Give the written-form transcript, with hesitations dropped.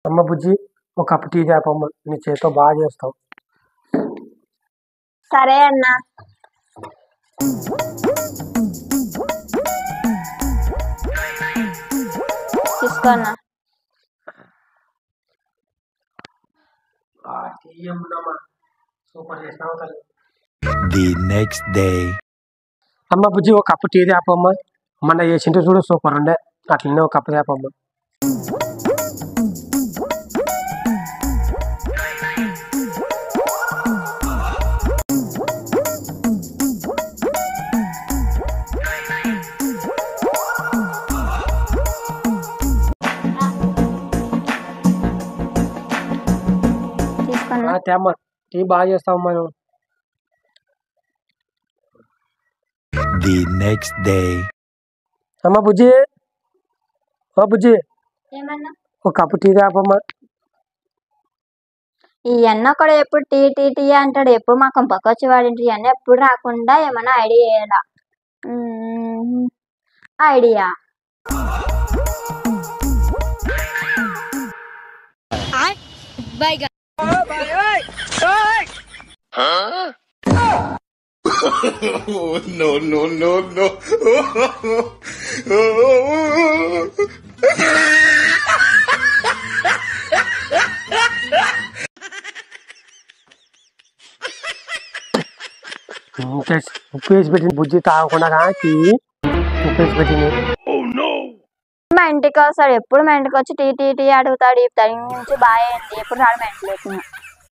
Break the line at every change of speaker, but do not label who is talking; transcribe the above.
అమ్మ బుజ్జి ఒక cup tea తేపమ్మ, నీ చేతితో బాగా చేస్తావు.
సరే అన్న. తీసుకో అన్న.
సూపర్ చేసినావు తల్లి.
The next day.
అమ్మ బుజ్జి ఒక కప్పు టీ తేపమ్మ, మొన్న చేసింటే చూడు సూపర్ ఉండే, అట్లనే ఒక కప్పు తేపమ్మ. తేమ్మ, టీ బాగా చేస్తావమ్మా నువ్వు.
The next day.
అమ్మ బుజ్జి, బుజ్జి
ఏమన్నా
ఒక కప్పు టీ తేపమ్మ.
ఈ అన్న కూడా ఎప్పుడు టీ టీ టీ అంటాడు, ఎప్పుడు మా కంపకొచ్చి వాడింటి అన్న ఎప్పుడు రాకుండా ఏమన్నా ఐడియా చేయాలా? Idea
No, no, no, no.
ఉప్పు వేసి పెట్టింది బుజ్జి, తాగకుండా టీ ఉప్పు వేసి పెట్టింది.
మా ఇంటికి వస్తాడు, ఎప్పుడు మా ఇంటికి వచ్చి టీ టీ టీ అడుగుతాడు. ఈ టైం నుంచి బాగా ఎప్పుడు రాడు మా ఇంటికి.